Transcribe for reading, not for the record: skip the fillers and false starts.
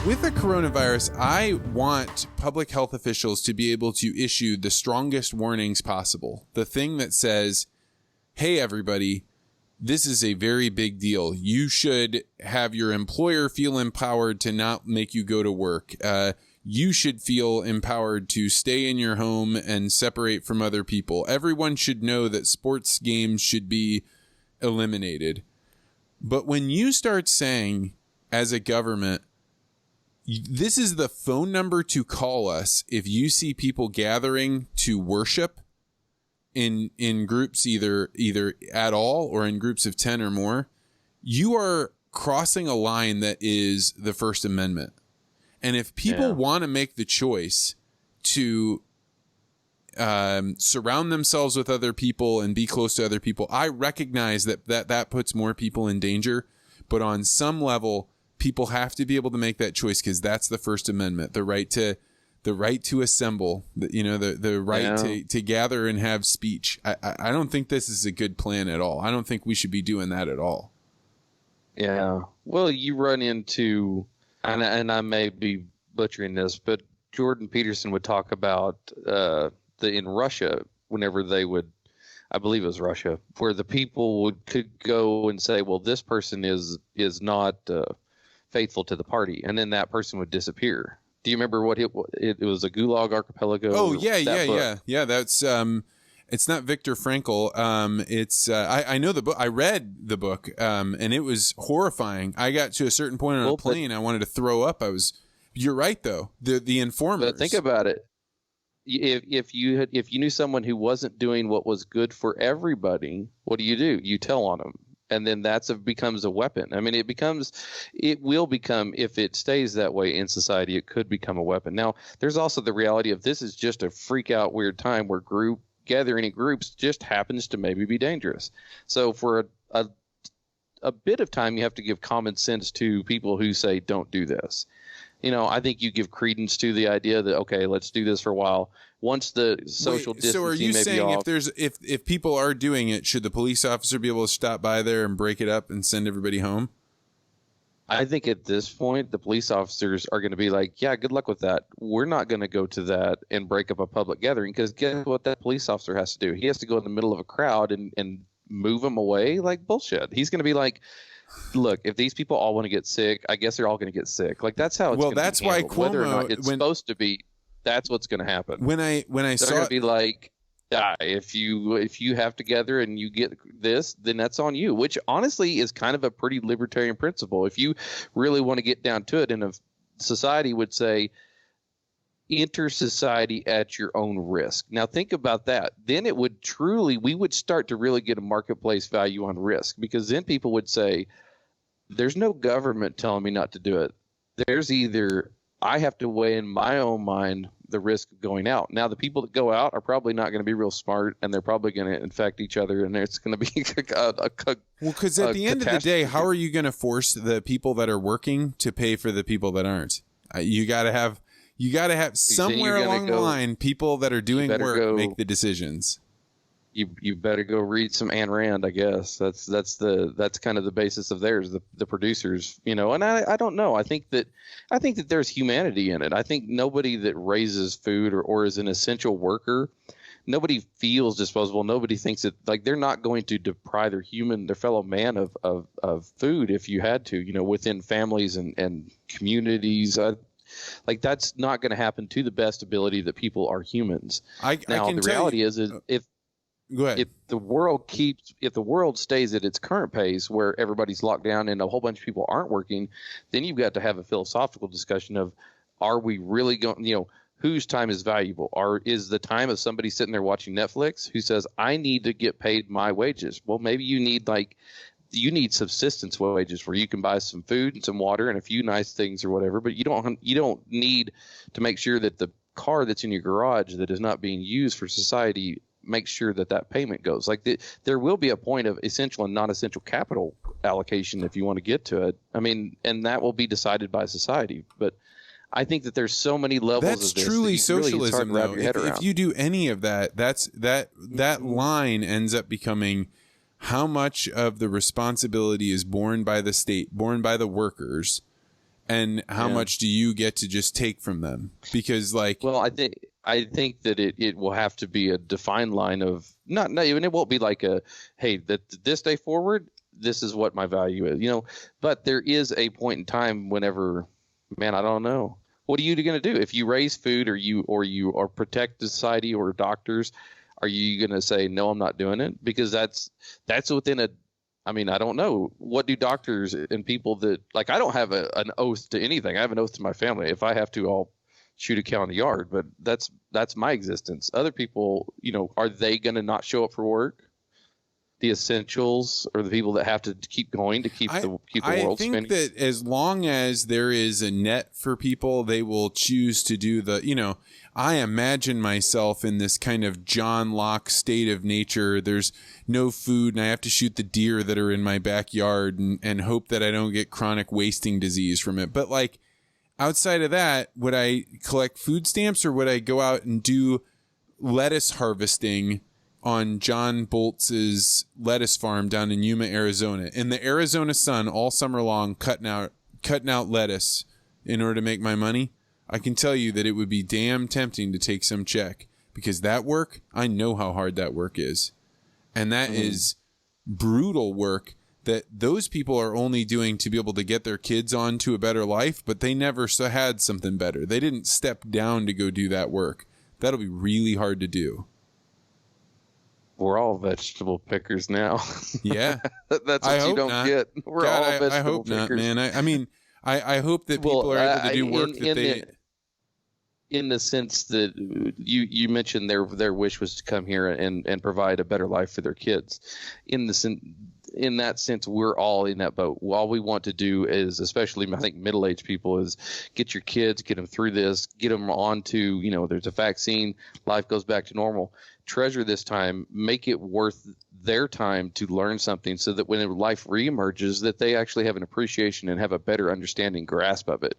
With the coronavirus, I want public health officials to be able to issue the strongest warnings possible. The thing that says, hey, everybody, this is a very big deal. You should have your employer feel empowered to not make you go to work. You should feel empowered to stay in your home and separate from other people. Everyone should know that sports games should be eliminated. But when you start saying, as a government, this is the phone number to call us if you see people gathering to worship in groups, either at all or in groups of 10 or more, you are crossing a line that is the First Amendment. And if people want to make the choice to surround themselves with other people and be close to other people, I recognize that puts more people in danger. But on some level, people have to be able to make that choice, because that's the First Amendment, the right to assemble, the right to gather and have speech. I don't think this is a good plan at all. I don't think we should be doing that at all. Yeah. Well, you run into, and I may be butchering this, but Jordan Peterson would talk about in Russia, whenever they would, I believe it was Russia, where the people could go and say, well, this person is not faithful to the party, and then that person would disappear. Do you remember what it was? A Gulag Archipelago? Oh, yeah. That's it's not Viktor Frankl. It's I know the book. I read the book, and it was horrifying. I got to a certain point on a plane, I wanted to throw up. You're right though. The informers. But think about it. If you knew someone who wasn't doing what was good for everybody, what do? You tell on them. And then becomes a weapon. I mean, it will become, if it stays that way in society, it could become a weapon. Now, there's also the reality of this is just a freak out weird time where gathering in groups just happens to maybe be dangerous. So for a bit of time, you have to give common sense to people who say, don't do this. I think you give credence to the idea that, okay, let's do this for a while. Once the social distancing, so are you saying off, if people are doing it, should the police officer be able to stop by there and break it up and send everybody home? I think at this point, the police officers are going to be like, yeah, good luck with that. We're not going to go to that and break up a public gathering, because guess what that police officer has to do? He has to go in the middle of a crowd and move them away like bullshit. He's going to be like, look, if these people all want to get sick, I guess they're all going to get sick. Like, that's how it's going to be. Well, that's why Cuomo, whether or not it's supposed to be, that's what's going to happen. When I they're saw going to be like, yeah, if you have together and you get this, then that's on you, which honestly is kind of a pretty libertarian principle. If you really want to get down to it, and a society would say, enter society at your own risk. Now think about that. Then we would start to really get a marketplace value on risk, because then people would say, there's no government telling me not to do it. There's either I have to weigh in my own mind the risk of going out. Now, the people that go out are probably not going to be real smart, and they're probably going to infect each other, and it's going to be well, because at the end of the day, how are you going to force the people that are working to pay for the people that aren't? You got to have somewhere along the line people that are doing work make the decisions. You better go read some Ayn Rand, I guess. That's kind of the basis of theirs, the producers, and I don't know. I think that there's humanity in it. I think nobody that raises food or is an essential worker, nobody feels disposable. Nobody thinks that, like, they're not going to deprive their fellow man of food if you had to, within families and communities. Like, that's not going to happen to the best ability that people are humans. The reality is if Go ahead. If the world stays at its current pace, where everybody's locked down and a whole bunch of people aren't working, then you've got to have a philosophical discussion of, are we really going, whose time is valuable? Is the time of somebody sitting there watching Netflix who says, I need to get paid my wages? Well, maybe you need subsistence wages where you can buy some food and some water and a few nice things or whatever, but you don't need to make sure that the car that's in your garage that is not being used for society, make sure that payment goes. Like, there will be a point of essential and non-essential capital allocation if you want to get to it. I mean, and that will be decided by society. But I think that there's so many levels that's of this. Truly that socialism, really though. If you do any of that, that line ends up becoming how much of the responsibility is borne by the state, borne by the workers, and how Yeah. much do you get to just take from them? Because like, Well, I think that it will have to be a defined line of not even, it won't be like a, hey, that this day forward, this is what my value is, you know. But there is a point in time whenever, man, I don't know. What are you going to do if you raise food, or you protect the society or doctors? Are you going to say no? I'm not doing it, because that's within a. I mean, I don't know. What do doctors and people that, like, I don't have an oath to anything. I have an oath to my family. If I have to, I'll shoot a cow in the yard. But that's my existence. Other people, you know, are they going to not show up for work? The essentials, or the people that have to keep going to keep the world spinning? I think that as long as there is a net for people, they will choose to do the, you know, I imagine myself in this kind of John Locke state of nature. There's no food and I have to shoot the deer that are in my backyard and hope that I don't get chronic wasting disease from it. But like outside of that, would I collect food stamps, or would I go out and do lettuce harvesting on John Boltz's lettuce farm down in Yuma, Arizona, in the Arizona sun all summer long, cutting out lettuce in order to make my money? I can tell you that it would be damn tempting to take some check, because that work, I know how hard that work is. And that is brutal work that those people are only doing to be able to get their kids on to a better life, but they never had something better. They didn't step down to go do that work. That'll be really hard to do. We're all vegetable pickers now. Yeah. That's what you don't get. We're God, all vegetable I hope pickers. not, man. I mean, I hope that people are able to do work in the sense that you mentioned their wish was to come here and provide a better life for their kids. In that sense, we're all in that boat. All we want to do is, especially I think middle-aged people, is get your kids, get them through this, get them onto, you know, there's a vaccine, life goes back to normal. Treasure this time, make it worth their time to learn something, so that when life reemerges, that they actually have an appreciation and have a better understanding, grasp of it.